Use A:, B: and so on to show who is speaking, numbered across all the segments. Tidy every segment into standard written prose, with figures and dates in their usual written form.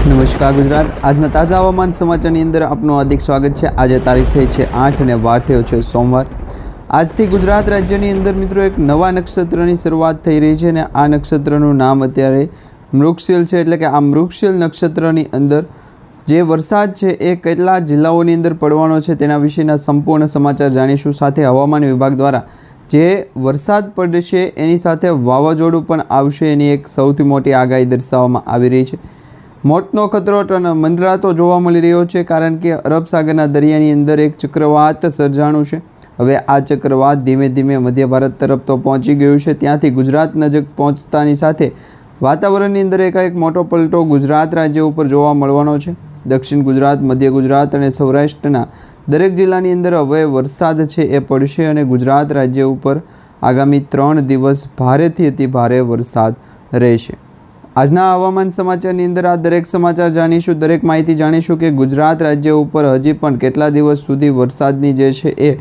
A: નમસ્કાર ગુજરાત, આજના તાજા હવામાન સમાચારની અંદર આપનું હાર્દિક સ્વાગત છે। આજે તારીખ થઈ છે 8 અને વાર થયો છે સોમવાર। આજથી ગુજરાત રાજ્યની અંદર મિત્રો એક નવા નક્ષત્રની શરૂઆત થઈ રહી છે અને આ નક્ષત્રનું નામ અત્યારે મૃગશિલ છે। એટલે કે આ મૃગશિલ નક્ષત્રની અંદર જે વરસાદ છે એ કેટલા જિલ્લાઓની અંદર પડવાનો છે તેના વિશેના સંપૂર્ણ સમાચાર જાણીશું। સાથે હવામાન વિભાગ દ્વારા જે વરસાદ પડશે એની સાથે વાવાઝોડું પણ આવશે એની એક સૌથી મોટી આગાહી દર્શાવવામાં આવી રહી છે। મોતનો ખતરો મંડરાતો જોવા મળી રહ્યો છે, કારણ કે અરબ સાગરના દરિયાની અંદર એક ચક્રવાત સર્જાણું છે। હવે આ ચક્રવાત ધીમે ધીમે મધ્ય ભારત તરફ તો પહોંચી ગયું છે, ત્યાંથી ગુજરાત નજીક પહોંચતાની સાથે વાતાવરણની અંદર એકાએક મોટો પલટો ગુજરાત રાજ્ય ઉપર જોવા મળવાનો છે। દક્ષિણ ગુજરાત, મધ્ય ગુજરાત અને સૌરાષ્ટ્રના દરેક જિલ્લાની અંદર હવે વરસાદ છે એ પડશે અને ગુજરાત રાજ્ય ઉપર આગામી 3 દિવસ ભારેથી અતિ ભારે વરસાદ રહેશે। આજના હવામાન સમાચારની અંદર આ દરેક સમાચાર જાણીશું, દરેક માહિતી જાણીશું કે ગુજરાત રાજ્ય ઉપર હજી પણ કેટલા દિવસ સુધી વરસાદની જે છે એ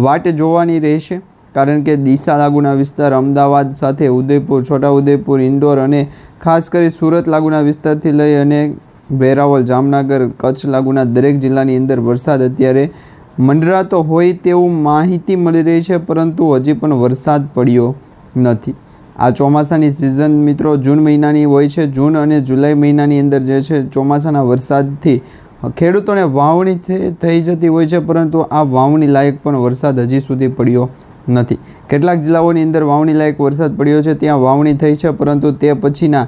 A: વાટ જોવાની રહેશે, કારણ કે ડીસા લાગુના વિસ્તાર, અમદાવાદ સાથે ઉદયપુર, છોટાઉદેપુર, ઇન્દોર અને ખાસ કરી સુરત લાગુના વિસ્તારથી લઈ અને વેરાવળ, જામનગર, કચ્છ લાગુના દરેક જિલ્લાની અંદર વરસાદ અત્યારે મંડરાતો હોય તેવું માહિતી મળી રહી છે, પરંતુ હજી પણ વરસાદ પડ્યો નથી। આ ચોમાસાની સિઝન મિત્રો જૂન મહિનાની હોય છે। જૂન અને જુલાઈ મહિનાની અંદર જે છે ચોમાસાના વરસાદથી ખેડૂતોને વાવણી થઈ જતી હોય છે, પરંતુ આ વાવણી લાયક પણ વરસાદ હજી સુધી પડ્યો નથી। કેટલાક જિલ્લાઓની અંદર વાવણી લાયક વરસાદ પડ્યો છે, ત્યાં વાવણી થઈ છે, પરંતુ તે પછીના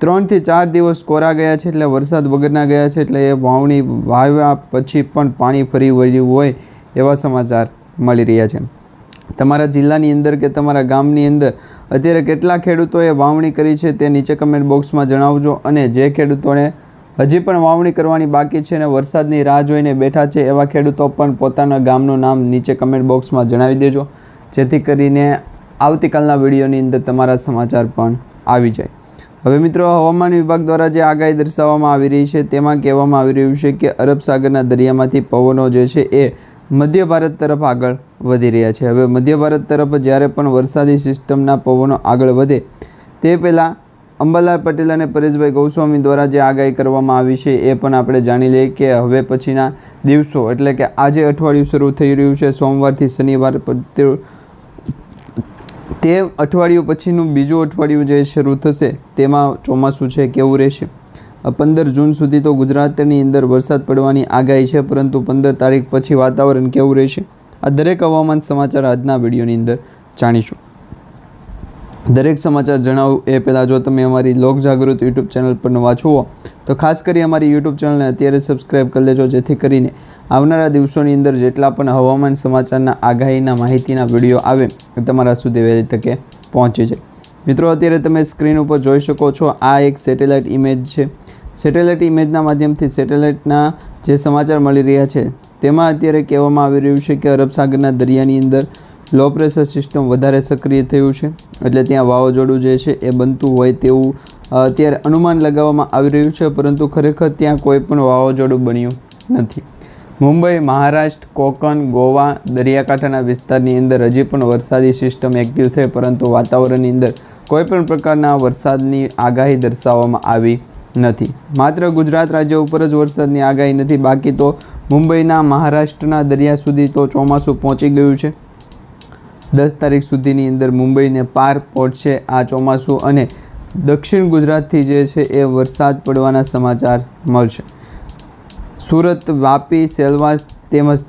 A: 3 થી 4 દિવસ કોરા ગયા છે, એટલે વરસાદ વગરના ગયા છે, એટલે એ વાવણી વાવ્યા પછી પણ પાણી ફરી વળ્યું હોય એવા સમાચાર મળી રહ્યા છે। તમારા જિલ્લાની અંદર કે તમારા ગામની અંદર અત્યારે કેટલા ખેડૂતોએ વાવણી કરી છે તે નીચે કમેન્ટ બોક્સમાં જણાવજો, અને જે ખેડૂતોને હજી પણ વાવણી કરવાની બાકી છે અને વરસાદની રાહ જોઈને બેઠા છે એવા ખેડૂતો પણ પોતાના ગામનું નામ નીચે કમેન્ટ બોક્સમાં જણાવી દેજો, જેથી કરીને આવતીકાલના વિડીયોની અંદર તમારા સમાચાર પણ આવી જાય। હવે મિત્રો, હવામાન વિભાગ દ્વારા જે આગાહી દર્શાવવામાં આવી રહી છે તેમાં કહેવામાં આવી રહ્યું છે કે અરબ સાગરના દરિયામાંથી પવનો જે છે એ મધ્ય ભારત તરફ આગળ વધી રહ્યા છે। હવે મધ્ય ભારત તરફ જ્યારે પણ વરસાદી સિસ્ટમના પવનો આગળ વધે તે પહેલાં અંબાલાલ પટેલ અને પરેશભાઈ ગોસ્વામી દ્વારા જે આગાહી કરવામાં આવી છે એ પણ આપણે જાણી લઈએ કે હવે પછીના દિવસો, એટલે કે આજે અઠવાડિયું શરૂ થઈ રહ્યું છે સોમવારથી શનિવાર, તે અઠવાડિયું પછીનું બીજું અઠવાડિયું જે શરૂ થશે તેમાં ચોમાસું છે કેવું રહેશે। 15 જૂન સુધી તો ગુજરાતની અંદર વરસાદ પડવાની આગાહી છે, પરંતુ 15 તારીખ પછી વાતાવરણ કેવું રહેશે આ દરેક હવામાન સમાચાર આજના વિડીયોની અંદર જાણીશું। દરેક સમાચાર જણાવું એ પહેલાં જો તમે અમારી લોકજાગૃત યુટ્યુબ ચેનલ પર નવા છો તો ખાસ કરી અમારી યુટ્યુબ ચેનલને અત્યારે સબસ્ક્રાઈબ કરી લેજો, જેથી કરીને આવનારા દિવસોની અંદર જેટલા પણ હવામાન સમાચારના આગાહીના માહિતીના વિડીયો આવે એ તમારા સુધી વહેલી તકે પહોંચી જાય। મિત્રો, અત્યારે તમે સ્ક્રીન ઉપર જોઈ શકો છો, આ એક સેટેલાઇટ ઇમેજ છે। સેટેલાઇટ ઇમેજના માધ્યમથી સેટેલાઇટના જે સમાચાર મળી રહ્યા છે તેમાં અત્યારે કહેવામાં આવી રહ્યું છે કે અરબ સાગરના દરિયાની અંદર લો પ્રેશર સિસ્ટમ વધારે સક્રિય થયું છે, એટલે ત્યાં વાવાઝોડું જે છે એ બનતું હોય તેવું અત્યારે અનુમાન લગાવવામાં આવી રહ્યું છે, પરંતુ ખરેખર ત્યાં કોઈ પણ વાવાઝોડું બન્યું નથી। મુંબઈ, મહારાષ્ટ્ર, કોકણ, ગોવા દરિયાકાંઠાના વિસ્તારની અંદર હજી પણ વરસાદી સિસ્ટમ એક્ટિવ થઈ, પરંતુ વાતાવરણની અંદર કોઈપણ પ્રકારના વરસાદની આગાહી દર્શાવવામાં આવી નથી। માત્ર ગુજરાત રાજ્ય ઉપર જ વરસાદની આગાહી નથી, બાકી તો મુંબઈના, મહારાષ્ટ્રના દરિયા સુધી તો ચોમાસું પહોંચી ગયું છે। 10 તારીખ સુધીની અંદર મુંબઈને પાર પહોંચશે આ ચોમાસું, અને દક્ષિણ ગુજરાતથી જે છે એ વરસાદ પડવાના સમાચાર મળશે। સુરત, વાપી, સેલવાસ તેમજ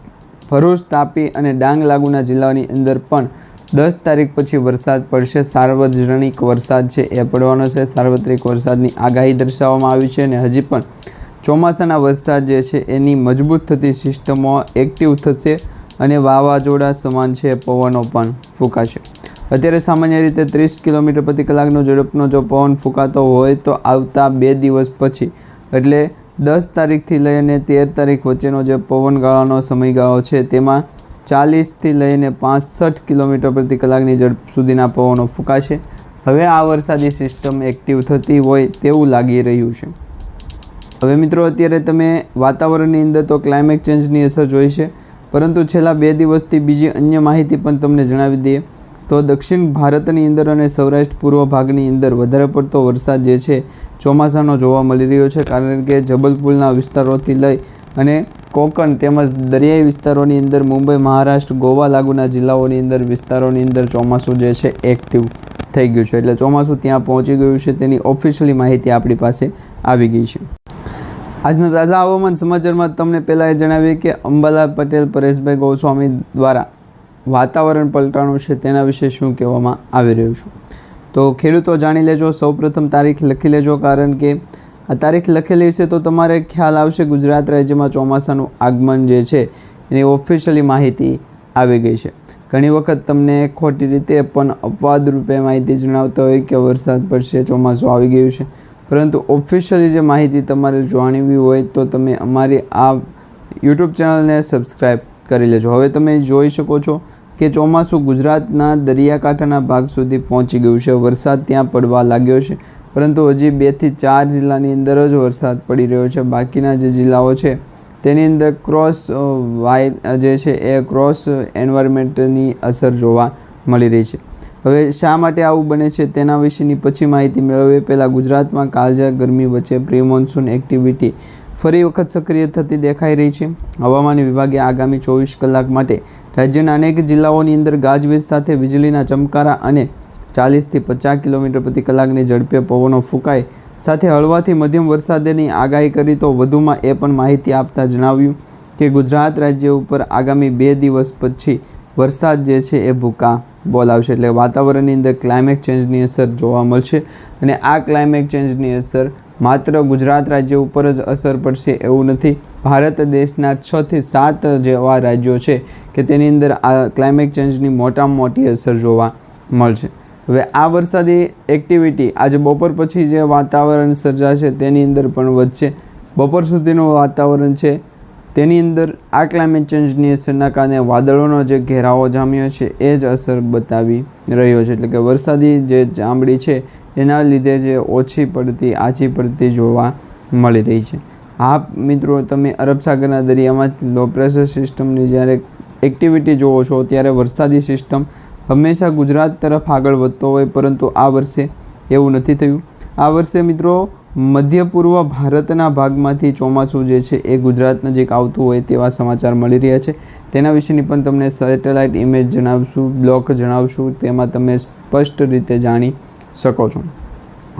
A: ભરૂચ, તાપી અને ડાંગ લાગુના જિલ્લાની અંદર પણ 10 તારીખ પછી વરસાદ પડશે। સાર્વજનિક વરસાદ છે એ પડવાનો છે, સાર્વત્રિક વરસાદની આગાહી દર્શાવવામાં આવી છે, અને હજી પણ ચોમાસાના વરસાદ જે છે એની મજબૂત થતી સિસ્ટમો એક્ટિવ થશે અને વાવાઝોડા સમાન છે પવનો પણ ફૂંકાશે। અત્યારે સામાન્ય રીતે 30 કિલોમીટર પ્રતિ કલાકનો ઝડપનો જો પવન ફૂંકાતો હોય તો આવતા 2 દિવસ પછી, એટલે 10 તારીખથી લઈને 13 તારીખ વચ્ચેનો જે પવનગાળાનો સમયગાળો છે તેમાં 40થી લઈને 65 કિલોમીટર પ્રતિ કલાકની ઝડપ સુધીના પવનો ફૂંકાશે। હવે આ વરસાદી સિસ્ટમ એક્ટિવ થતી હોય તેવું લાગી રહ્યું છે। હવે મિત્રો, અત્યારે તમે વાતાવરણની અંદર તો ક્લાઇમેટ ચેન્જની અસર જોઈ છે, પરંતુ છેલ્લા 2 દિવસથી બીજી અન્ય માહિતી પણ તમને જણાવી દઈએ તો દક્ષિણ ભારતની અંદર અને સૌરાષ્ટ્ર પૂર્વ ભાગની અંદર વધારે પડતો વરસાદ જે છે ચોમાસાનો જોવા મળી રહ્યો છે, કારણ કે જબલપુરના વિસ્તારોથી લઈ અને કોંકણ તેમજ દરિયાઈ વિસ્તારોની અંદર મુંબઈ, મહારાષ્ટ્ર, ગોવા લાગુના જિલ્લાઓની અંદર વિસ્તારોની અંદર ચોમાસું જે છે એક્ટિવ થઈ ગયું છે. એટલે ચોમાસું ત્યાં પહોંચી ગયું છે તેની ઓફિશિયલી માહિતી આપણી પાસે આવી ગઈ છે. આજના તાજા હવામાન સમાચારમાં તમને પહેલાં એ જણાવીએ કે અંબાલાલ પટેલ, પરેશભાઈ ગોસ્વામી દ્વારા વાતાવરણ પલટાણું છે તેના વિશે શું કહેવામાં આવી રહ્યું છે. તો ખેડૂતો જાણી લેજો, સૌપ્રથમ તારીખ લખી લેજો, કારણ કે આ તારીખ લખેલી છે તો તમારે ખ્યાલ આવશે ગુજરાત રાજ્યમાં ચોમાસાનું આગમન જે છે એની ઓફિશિયલી માહિતી આવી ગઈ છે. ઘણી વખત તમને ખોટી રીતે પણ અપવાદ રૂપે માહિતી જણાવતા હોય કે વરસાદ પડશે, ચોમાસું આવી ગયું છે, પરંતુ ઓફિશિયલી જે માહિતી તમારે જાણવી હોય તો તમે અમારી આ યુટ્યુબ ચેનલને સબસ્ક્રાઈબ કરી લેજો. હવે તમે જોઈ શકો છો કે ચોમાસું ગુજરાતના દરિયાકાંઠાના ભાગ સુધી પહોંચી ગયું છે. વરસાદ ત્યાં પડવા લાગ્યો છે, પરંતુ હજી 2 થી 4 જિલ્લાની અંદર જ વરસાદ પડી રહ્યો છે. બાકીના જે જિલ્લાઓ છે તેની અંદર ક્રોસ જે છે એ ક્રોસ એન્વાયરમેન્ટની અસર જોવા મળી રહી છે. હવે શા માટે આવું બને છે તેના વિશેની પછી માહિતી મેળવીએ. પહેલાં ગુજરાતમાં કાળઝાળ ગરમી વચ્ચે પ્રી મોન્સૂન એક્ટિવિટી ફરી વખત સક્રિય થતી દેખાઈ રહી છે. હવામાન વિભાગે આગામી 24 કલાક માટે રાજ્યના અનેક જિલ્લાઓની અંદર ગાજવીજ સાથે વીજળીના ચમકારા અને 40 થી 50 કિલોમીટર પ્રતિ કલાકની ઝડપે પવનો ફૂંકાય સાથે હળવાથી મધ્યમ વરસાદની આગાહી કરી. તો વધુમાં એ પણ માહિતી આપતા જણાવ્યું કે ગુજરાત રાજ્ય ઉપર આગામી 2 દિવસ પછી વરસાદ જે છે એ ભૂકા બોલાવશે. એટલે વાતાવરણની અંદર ક્લાઇમેટ ચેન્જની અસર જોવા મળશે અને આ ક્લાઇમેટ ચેન્જની અસર માત્ર ગુજરાત રાજ્ય ઉપર જ અસર પડશે એવું નથી. ભારત દેશના 6 થી 7 જેવા રાજ્યો છે કે તેની અંદર આ ક્લાઇમેટ ચેન્જની મોટામાં મોટી અસર જોવા મળશે. હવે આ વરસાદી એક્ટિવિટી આજે બપોર પછી જે વાતાવરણ સર્જાશે તેની અંદર પણ વધશે. બપોર સુધીનું વાતાવરણ છે તેની અંદર આ ક્લાઇમેટ ચેન્જની અસરના કારણે વાદળોનો જે ઘેરાવો જામ્યો છે એ જ અસર બતાવી રહ્યો છે. એટલે કે વરસાદી જે ચામડી છે એના લીધે જે ઓછી પડતી, આછી પડતી જોવા મળી રહી છે. હા મિત્રો, તમે અરબ સાગરના દરિયામાં લો પ્રેશર સિસ્ટમની જ્યારે એક્ટિવિટી જોવો છો ત્યારે વરસાદી સિસ્ટમ હંમેશા ગુજરાત તરફ આગળ વધતો હોય, પરંતુ આ વર્ષે એવું નથી થયું. આ વર્ષે મિત્રો મધ્ય પૂર્વ ભારતના ભાગમાંથી ચોમાસું જે છે એ ગુજરાત નજીક આવતું હોય તેવા સમાચાર મળી રહ્યા છે. તેના વિશેની પણ તમને સેટેલાઇટ ઇમેજ જણાવશું, બ્લોક જણાવશું, તેમાં તમે સ્પષ્ટ રીતે જાણી શકો છો.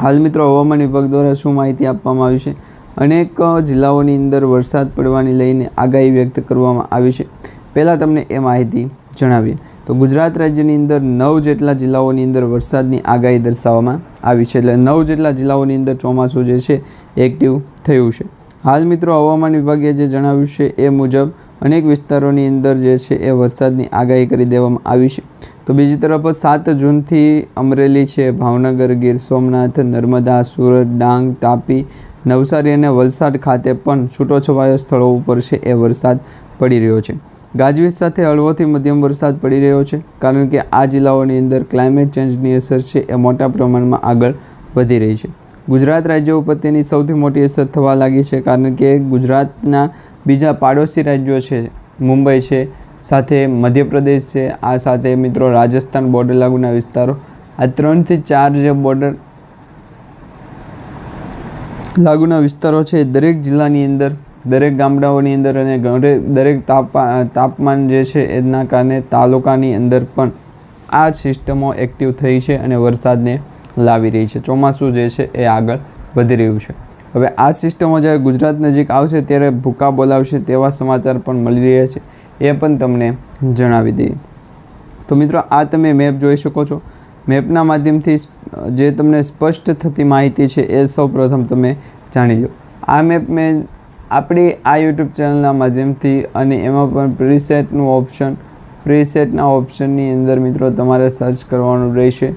A: હાલ મિત્રો હવામાન વિભાગ દ્વારા શું માહિતી આપવામાં આવી છે? અનેક જિલ્લાઓની અંદર વરસાદ પડવાની લઈને આગાહી વ્યક્ત કરવામાં આવી છે. પહેલાં તમને એ માહિતી જણાવીએ તો ગુજરાત રાજ્યની અંદર 9 જેટલા જિલ્લાઓની અંદર વરસાદની આગાહી દર્શાવવામાં આવી છે. એટલે 9 જેટલા જિલ્લાઓની અંદર ચોમાસું જે છે એક્ટિવ થયું છે. હાલ મિત્રો હવામાન વિભાગે જે જણાવ્યું છે એ મુજબ અનેક વિસ્તારોની અંદર જે છે એ વરસાદની આગાહી કરી દેવામાં આવી છે. તો બીજી તરફ 7 જૂનથી અમરેલી છે, ભાવનગર, ગીર સોમનાથ, નર્મદા, સુરત, ડાંગ, તાપી, નવસારી અને વલસાડ ખાતે પણ છૂટોછવાયા સ્થળો ઉપર છે એ વરસાદ પડી રહ્યો છે. ગાજવીજ સાથે હળવોથી મધ્યમ વરસાદ પડી રહ્યો છે, કારણ કે આ જિલ્લાઓની અંદર ક્લાઇમેટ ચેન્જની અસર છે એ મોટા પ્રમાણમાં આગળ વધી રહી છે. ગુજરાત રાજ્ય ઉપર તેની સૌથી મોટી અસર થવા લાગી છે, કારણ કે ગુજરાતના બીજા પાડોશી રાજ્યો છે, મુંબઈ છે, સાથે મધ્યપ્રદેશ છે, આ સાથે મિત્રો રાજસ્થાન બોર્ડર લાગુના વિસ્તારો, આ 3 થી 4 જે બોર્ડર લાગુના વિસ્તારો છે દરેક જિલ્લાની અંદર, દરેક ગામડાઓની અંદર અને દરેક તાપમાન જે છે એના કારણે તાલુકાની અંદર પણ આ સિસ્ટમો એક્ટિવ થઈ છે અને વરસાદને લાવી રહી છે. ચોમાસું જે છે એ આગળ વધી રહ્યું છે. હવે આ સિસ્ટમો જ્યારે ગુજરાત નજીક આવશે ત્યારે ભૂકા બોલાવશે તેવા સમાચાર પણ મળી રહ્યા છે, એ પણ તમને જણાવી દઈએ. તો મિત્રો આ તમે મેપ જોઈ શકો છો. મેપના માધ્યમથી જે તમને સ્પષ્ટ થતી માહિતી છે એ સૌપ્રથમ તમે જાણી લો. આ મેપ મેં આપણી આ યુટ્યુબ ચેનલના માધ્યમથી અને એમાં પણ પ્રીસેટના ઓપ્શનની અંદર મિત્રો તમારે સર્ચ કરવાનું રહેશે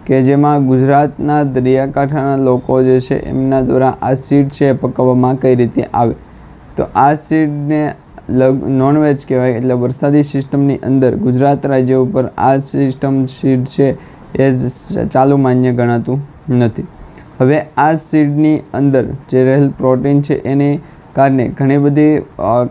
A: કે જેમાં ગુજરાતના દરિયાકાંઠાના લોકો જે છે એમના દ્વારા આ સીડ છે એ પકવવામાં કઈ રીતે આવે. તો આ સીડને નોનવેજ કહેવાય. એટલે વરસાદી સિસ્ટમની અંદર ગુજરાત રાજ્ય ઉપર આ સિસ્ટમ સીડ છે એ ચાલુ માન્ય ગણાતું નથી. હવે આ સીડની અંદર જે રહેલ પ્રોટીન છે એને કારણે ઘણી બધી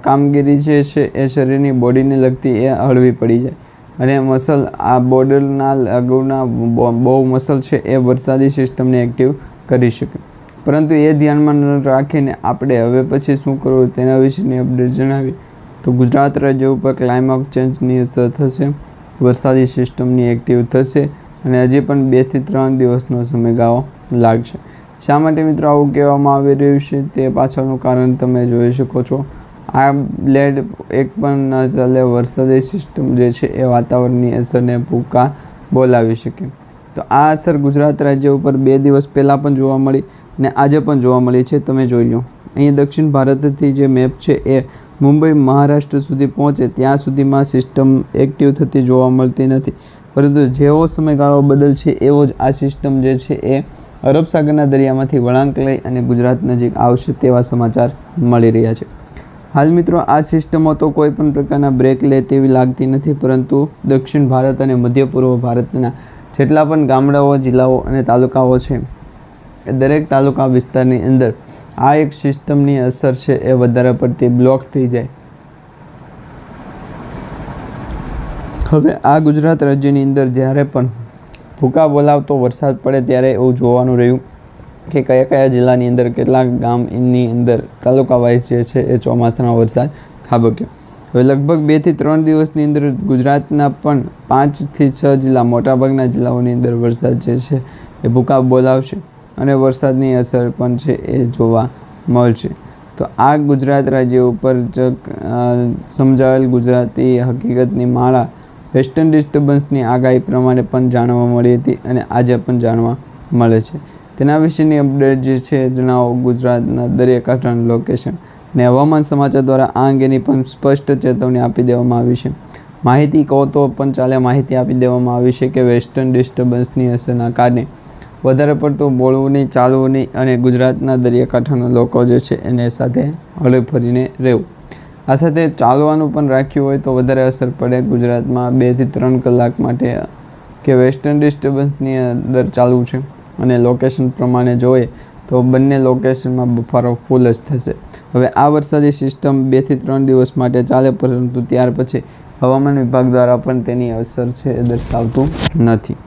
A: કામગીરી જે છે એ શરીરની બોડીને લગતી એ હળવી પડી જાય. અને મસલ આ બોર્ડરના લાગુના બહુ મસલ છે એ વરસાદી સિસ્ટમને એક્ટિવ કરી શકે. પરંતુ એ ધ્યાનમાં ન રાખીને આપણે હવે પછી શું કરવું તેના વિશેની અપડેટ જણાવીએ તો ગુજરાત રાજ્ય ઉપર ક્લાઇમેટ ચેન્જની અસર થશે, વરસાદી સિસ્ટમની એક્ટિવ થશે અને હજી પણ 2 થી 3 દિવસનો સમયગાળો લાગશે. શા માટે મિત્રો આવું કહેવામાં આવી રહ્યું છે તે પાછળનું કારણ તમે જોઈ શકો છો. આ બ્લેડ એક પણ ન ચાલે, વરસાદી સિસ્ટમ જે છે એ વાતાવરણની અસરને ભૂકા બોલાવી શકે. તો આ અસર ગુજરાત રાજ્ય ઉપર 2 દિવસ પહેલાં પણ જોવા મળી અને આજે પણ જોવા મળી છે. તમે જોઈ લો અહીં દક્ષિણ ભારતથી જે મેપ છે એ મુંબઈ મહારાષ્ટ્ર સુધી પહોંચે ત્યાં સુધીમાં સિસ્ટમ એક્ટિવ થતી જોવા મળતી નથી. પરંતુ જેવો સમયગાળો બદલશે એવો જ આ સિસ્ટમ જે છે એ અરબ સાગરના દરિયામાંથી વળાંક લઈ અને ગુજરાત નજીક આવશે તેવા સમાચાર મળી રહ્યા છે. હાલ મિત્રો આ સિસ્ટમો તો કોઈ પણ પ્રકારના બ્રેક લે તેવી લાગતી નથી, પરંતુ દક્ષિણ ભારત અને મધ્ય પૂર્વ ભારતના જેટલા પણ ગામડાઓ, જિલ્લાઓ અને તાલુકાઓ છે એ દરેક તાલુકા વિસ્તારની અંદર આ એક સિસ્ટમની અસર છે એ વધારે પડતી બ્લોક થઈ જાય. હવે આ ગુજરાત રાજ્યની અંદર જ્યારે પણ ભૂકા બોલાવતો વરસાદ પડે ત્યારે એવું જોવાનું રહ્યું કે કયા કયા જિલ્લાની અંદર કેટલાક ગામની અંદર તાલુકા વાઇઝ જે છે એ ચોમાસાનો વરસાદ ખાબક્યો. હવે લગભગ 2 થી 3 દિવસની અંદર ગુજરાતના પણ 5 થી 6 જિલ્લા, મોટાભાગના જિલ્લાઓની અંદર વરસાદ જે છે એ ભૂકા બોલાવશે અને વરસાદની અસર પણ છે એ જોવા મળશે. તો આ ગુજરાત રાજ્ય ઉપર સમજાવેલ ગુજરાતી હકીકતની માળા વેસ્ટર્ન ડિસ્ટર્બન્સની આગાહી પ્રમાણે પણ જાણવા મળી હતી અને આજે પણ જાણવા મળે છે. તેના વિશેની અપડેટ જે છે જણાવો ગુજરાતના દરિયાકાંઠાનું લોકેશન અને હવામાન સમાચાર દ્વારા આ અંગેની પણ સ્પષ્ટ ચેતવણી આપી દેવામાં આવી છે. માહિતી કહો તો પણ ચાલે, માહિતી આપી દેવામાં આવી છે કે વેસ્ટર્ન ડિસ્ટર્બન્સની અસરના કારણે વધારે પડતું બોલવું નહીં, ચાલવું નહીં અને ગુજરાતના દરિયાકાંઠાના લોકો જે છે એને સાથે હળી ફરીને રહેવું. આ સાથે ચાલવાનું પણ રાખ્યું હોય તો વધારે અસર પડે ગુજરાતમાં 2 થી 3 કલાક માટે કે વેસ્ટર્ન ડિસ્ટર્બન્સની અંદર ચાલવું છે અને લોકેશન પ્રમાણે જોઈએ તો બંને લોકેશનમાં બફારો ફૂલ જ થશે. હવે આ વરસાદી સિસ્ટમ 2 થી 3 દિવસ માટે ચાલે, પરંતુ ત્યાર પછી હવામાન વિભાગ દ્વારા પણ તેની અસર છે એ દર્શાવતું નથી.